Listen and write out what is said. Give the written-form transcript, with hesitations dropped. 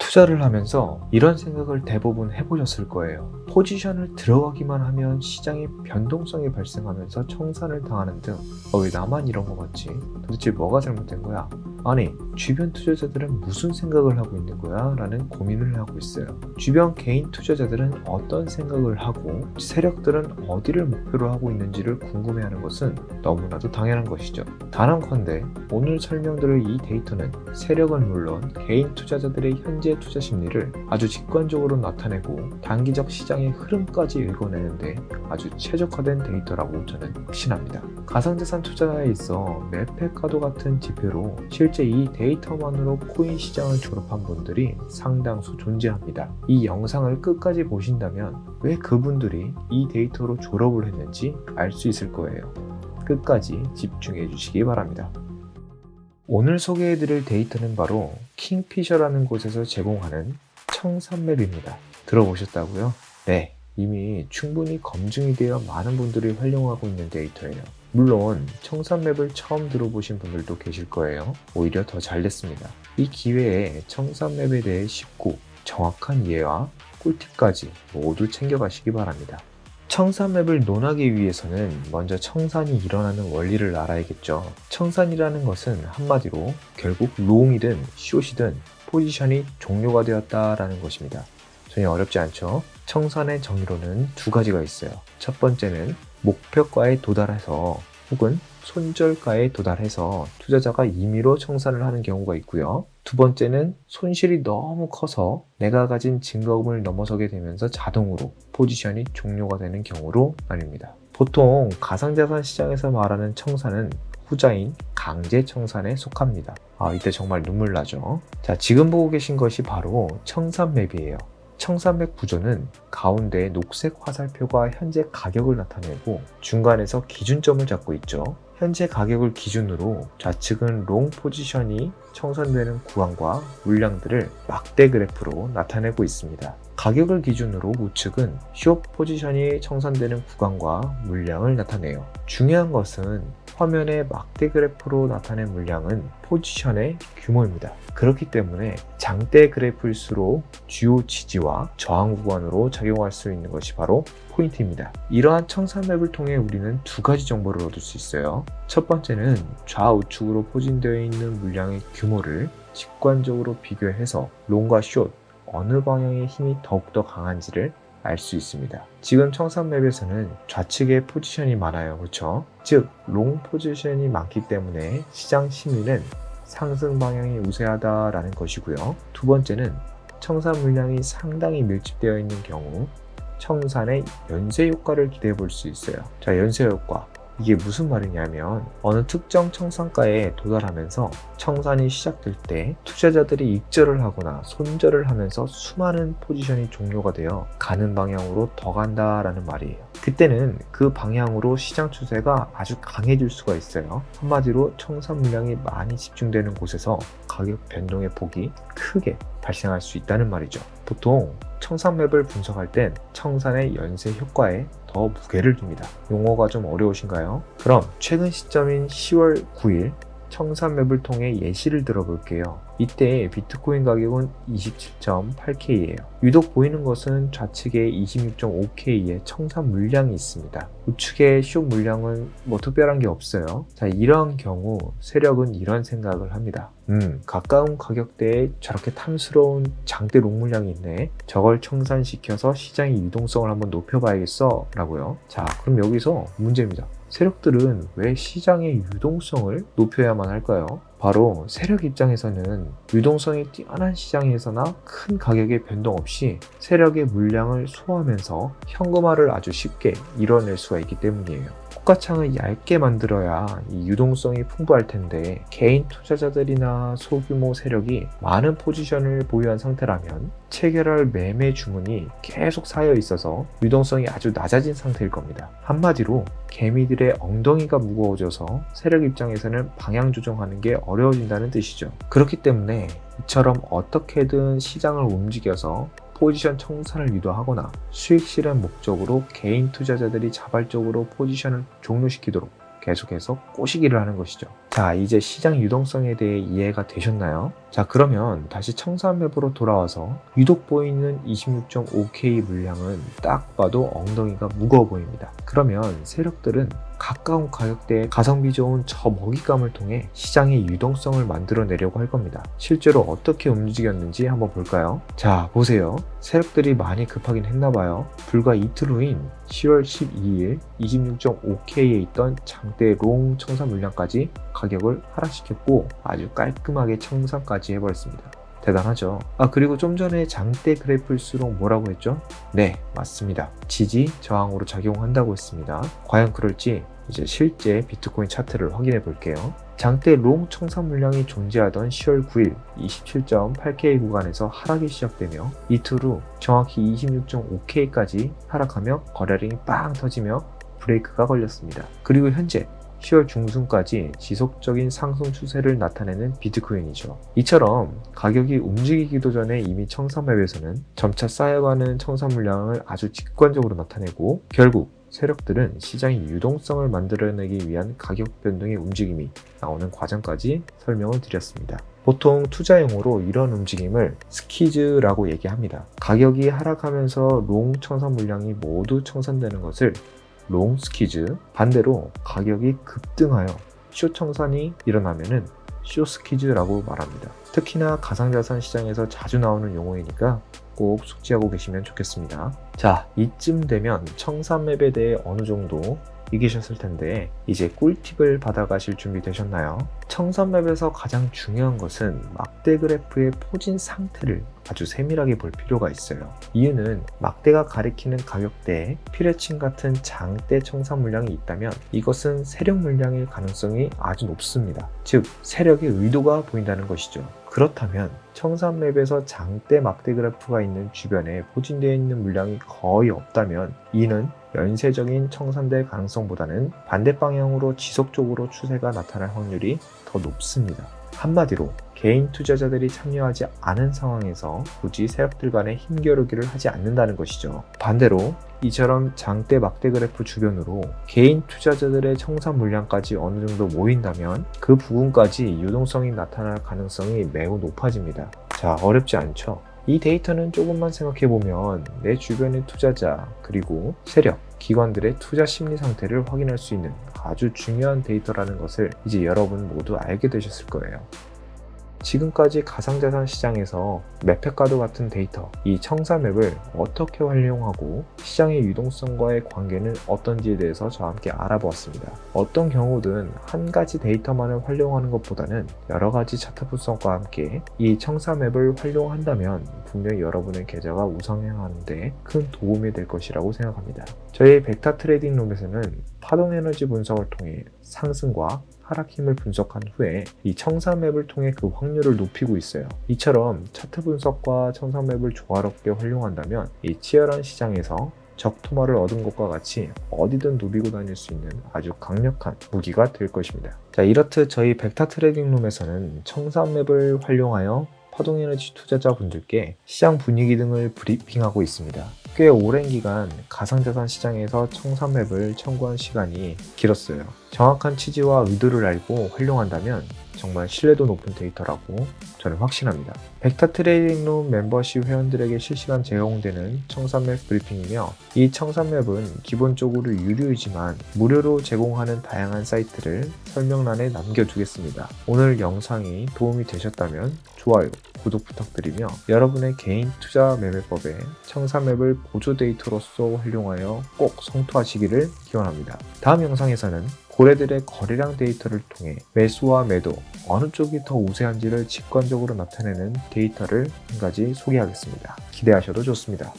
투자를 하면서 이런 생각을 대부분 해보셨을 거예요. 포지션을 들어가기만 하면 시장에 변동성이 발생하면서 청산을 당하는 등 왜 나만 이런 거 같지? 도대체 뭐가 잘못된 거야? 아니, 주변 투자자들은 무슨 생각을 하고 있는 거야? 라는 고민을 하고 있어요. 주변 개인 투자자들은 어떤 생각을 하고 세력들은 어디를 목표로 하고 있는지를 궁금해하는 것은 너무나도 당연한 것이죠. 단언컨대 오늘 설명드릴 이 데이터는 세력은 물론 개인 투자자들의 현재 투자 심리를 아주 직관적으로 나타내고 단기적 시장의 흐름까지 읽어내는데 아주 최적화된 데이터라고 저는 확신합니다. 가상자산 투자에 있어 매페카도 같은 지표로 실제 이 데이터만으로 코인 시장을 졸업한 분들이 상당수 존재합니다. 이 영상을 끝까지 보신다면 왜 그분들이 이 데이터로 졸업을 했는지 알 수 있을 거예요. 끝까지 집중해 주시기 바랍니다. 오늘 소개해드릴 데이터는 바로 킹피셔라는 곳에서 제공하는 청산맵입니다. 들어보셨다고요? 네, 이미 충분히 검증이 되어 많은 분들이 활용하고 있는 데이터예요. 물론 청산맵을 처음 들어보신 분들도 계실 거예요. 오히려 더 잘 됐습니다. 이 기회에 청산맵에 대해 쉽고 정확한 이해와 꿀팁까지 모두 챙겨가시기 바랍니다. 청산맵을 논하기 위해서는 먼저 청산이 일어나는 원리를 알아야겠죠. 청산이라는 것은 한마디로 결국 롱이든 숏이든 포지션이 종료가 되었다라는 것입니다. 전혀 어렵지 않죠? 청산의 정의로는 두 가지가 있어요. 첫 번째는 목표가에 도달해서 혹은 손절가에 도달해서 투자자가 임의로 청산을 하는 경우가 있고요. 두 번째는 손실이 너무 커서 내가 가진 증거금을 넘어서게 되면서 자동으로 포지션이 종료가 되는 경우로 나뉩니다. 보통 가상자산 시장에서 말하는 청산은 후자인 강제 청산에 속합니다. 이때 정말 눈물 나죠. 자, 지금 보고 계신 것이 바로 청산맵이에요. 청산맵 구조는 가운데 녹색 화살표가 현재 가격을 나타내고 중간에서 기준점을 잡고 있죠. 현재 가격을 기준으로 좌측은 롱 포지션이 청산되는 구간과 물량들을 막대 그래프로 나타내고 있습니다. 가격을 기준으로 우측은 숏 포지션이 청산되는 구간과 물량을 나타내요. 중요한 것은 화면의 막대 그래프로 나타낸 물량은 포지션의 규모입니다. 그렇기 때문에 장대 그래프일수록 주요 지지와 저항 구간으로 작용할 수 있는 것이 바로 포인트입니다. 이러한 청산맵을 통해 우리는 두 가지 정보를 얻을 수 있어요. 첫 번째는 좌우측으로 포진되어 있는 물량의 규모를 직관적으로 비교해서 롱과 숏 어느 방향의 힘이 더욱더 강한지를 알 수 있습니다. 지금 청산맵에서는 좌측에 포지션이 많아요. 그렇죠? 즉, 롱 포지션이 많기 때문에 시장 심리는 상승 방향이 우세하다라는 것이고요. 두 번째는 청산 물량이 상당히 밀집되어 있는 경우 청산의 연쇄 효과를 기대해 볼 수 있어요. 자, 연쇄 효과. 이게 무슨 말이냐면 어느 특정 청산가에 도달하면서 청산이 시작될 때 투자자들이 익절을 하거나 손절을 하면서 수많은 포지션이 종료가 되어 가는 방향으로 더 간다라는 말이에요. 그때는 그 방향으로 시장 추세가 아주 강해질 수가 있어요. 한마디로 청산 물량이 많이 집중되는 곳에서 가격 변동의 폭이 크게 발생할 수 있다는 말이죠. 보통 청산맵을 분석할 땐 청산의 연쇄 효과에 더 무게를 둡니다. 용어가 좀 어려우신가요? 그럼 최근 시점인 10월 9일 청산맵을 통해 예시를 들어볼게요. 이때 비트코인 가격은 27.8K예요. 유독 보이는 것은 좌측에 26.5K의 청산 물량이 있습니다. 우측에 숏 물량은 특별한 게 없어요. 자, 이러한 경우 세력은 이런 생각을 합니다. 가까운 가격대에 저렇게 탐스러운 장대 롱 물량이 있네. 저걸 청산시켜서 시장의 유동성을 한번 높여봐야겠어 라고요. 자, 그럼 여기서 문제입니다. 세력들은 왜 시장의 유동성을 높여야만 할까요? 바로 세력 입장에서는 유동성이 뛰어난 시장에서나 큰 가격의 변동 없이 세력의 물량을 소화하면서 현금화를 아주 쉽게 이뤄낼 수가 있기 때문이에요. 호가창을 얇게 만들어야 이 유동성이 풍부할 텐데 개인 투자자들이나 소규모 세력이 많은 포지션을 보유한 상태라면 체결할 매매 주문이 계속 쌓여 있어서 유동성이 아주 낮아진 상태일 겁니다. 한마디로 개미들의 엉덩이가 무거워져서 세력 입장에서는 방향 조정하는 게 어려워진다는 뜻이죠. 그렇기 때문에 이처럼 어떻게든 시장을 움직여서 포지션 청산을 유도하거나 수익 실현 목적으로 개인 투자자들이 자발적으로 포지션을 종료시키도록 계속해서 꼬시기를 하는 것이죠. 자, 이제 시장 유동성에 대해 이해가 되셨나요? 자, 그러면 다시 청산 맵으로 돌아와서 유독 보이는 26.5K 물량은 딱 봐도 엉덩이가 무거워 보입니다. 그러면 세력들은 가까운 가격대에 가성비 좋은 저 먹잇감을 통해 시장의 유동성을 만들어내려고 할 겁니다. 실제로 어떻게 움직였는지 한번 볼까요? 자, 보세요. 세력들이 많이 급하긴 했나봐요. 불과 이틀 후인 10월 12일 26.5K에 있던 장대 롱 청산 물량까지 가격을 하락시켰고 아주 깔끔하게 청산까지 해버렸습니다. 대단하죠. 그리고 좀 전에 장대 그래프일수록 뭐라고 했죠? 네, 맞습니다. 지지, 저항으로 작용한다고 했습니다. 과연 그럴지 이제 실제 비트코인 차트를 확인해 볼게요. 장대 롱 청산 물량이 존재하던 10월 9일 27.8K 구간에서 하락이 시작되며 이틀 후 정확히 26.5K까지 하락하며 거래량이 빵 터지며 브레이크가 걸렸습니다. 그리고 현재 10월 중순까지 지속적인 상승 추세를 나타내는 비트코인이죠. 이처럼 가격이 움직이기도 전에 이미 청산맵에서는 점차 쌓여가는 청산 물량을 아주 직관적으로 나타내고 결국 세력들은 시장의 유동성을 만들어내기 위한 가격 변동의 움직임이 나오는 과정까지 설명을 드렸습니다. 보통 투자용어로 이런 움직임을 스키즈라고 얘기합니다. 가격이 하락하면서 롱 청산 물량이 모두 청산되는 것을 롱 스키즈, 반대로 가격이 급등하여 숏 청산이 일어나면은 숏 스키즈라고 말합니다. 특히나 가상자산 시장에서 자주 나오는 용어이니까 꼭 숙지하고 계시면 좋겠습니다. 자, 이쯤 되면 청산맵에 대해 어느 정도 이기셨을 텐데 이제 꿀팁을 받아가실 준비 되셨나요? 청산맵에서 가장 중요한 것은 막대 그래프의 포진 상태를 아주 세밀하게 볼 필요가 있어요. 이유는 막대가 가리키는 가격대에 피레침 같은 장대 청산 물량이 있다면 이것은 세력 물량일 가능성이 아주 높습니다. 즉 세력의 의도가 보인다는 것이죠. 그렇다면 청산맵에서 장대 막대 그래프가 있는 주변에 포진되어 있는 물량이 거의 없다면 이는 연쇄적인 청산될 가능성보다는 반대 방향으로 지속적으로 추세가 나타날 확률이 더 높습니다. 한마디로 개인 투자자들이 참여하지 않은 상황에서 굳이 세력들 간의 힘겨루기를 하지 않는다는 것이죠. 반대로 이처럼 장대 막대 그래프 주변으로 개인 투자자들의 청산 물량까지 어느 정도 모인다면 그 부분까지 유동성이 나타날 가능성이 매우 높아집니다. 자, 어렵지 않죠? 이 데이터는 조금만 생각해보면 내 주변의 투자자 그리고 세력, 기관들의 투자 심리 상태를 확인할 수 있는 아주 중요한 데이터라는 것을 이제 여러분 모두 알게 되셨을 거예요. 지금까지 가상자산 시장에서 맵팩과도 같은 데이터, 이 청산맵을 어떻게 활용하고 시장의 유동성과의 관계는 어떤지에 대해서 저와 함께 알아보았습니다. 어떤 경우든 한 가지 데이터만을 활용하는 것보다는 여러 가지 차트 분석과 함께 이 청산맵을 활용한다면 분명히 여러분의 계좌가 우상향하는 데 큰 도움이 될 것이라고 생각합니다. 저희 벡터 트레이딩 룸에서는 파동 에너지 분석을 통해 상승과 하락 힘을 분석한 후에 이 청산맵을 통해 그 확률을 높이고 있어요. 이처럼 차트 분석과 청산맵을 조화롭게 활용한다면 이 치열한 시장에서 적토마를 얻은 것과 같이 어디든 누비고 다닐 수 있는 아주 강력한 무기가 될 것입니다. 자, 이렇듯 저희 벡터 트레이딩 룸에서는 청산맵을 활용하여 파동에너지 투자자분들께 시장 분위기 등을 브리핑하고 있습니다. 꽤 오랜 기간 가상자산 시장에서 청산맵을 청구한 시간이 길었어요. 정확한 취지와 의도를 알고 활용한다면 정말 신뢰도 높은 데이터라고 저는 확신합니다. 벡터 트레이딩 룸 멤버십 회원들에게 실시간 제공되는 청산맵 브리핑이며 이 청산맵은 기본적으로 유료이지만 무료로 제공하는 다양한 사이트를 설명란에 남겨두겠습니다. 오늘 영상이 도움이 되셨다면 좋아요, 구독 부탁드리며 여러분의 개인 투자 매매법에 청산맵을 보조 데이터로서 활용하여 꼭 성투하시기를 기원합니다. 다음 영상에서는 고래들의 거래량 데이터를 통해 매수와 매도 어느 쪽이 더 우세한지를 직관적으로 나타내는 데이터를 한 가지 소개하겠습니다. 기대하셔도 좋습니다.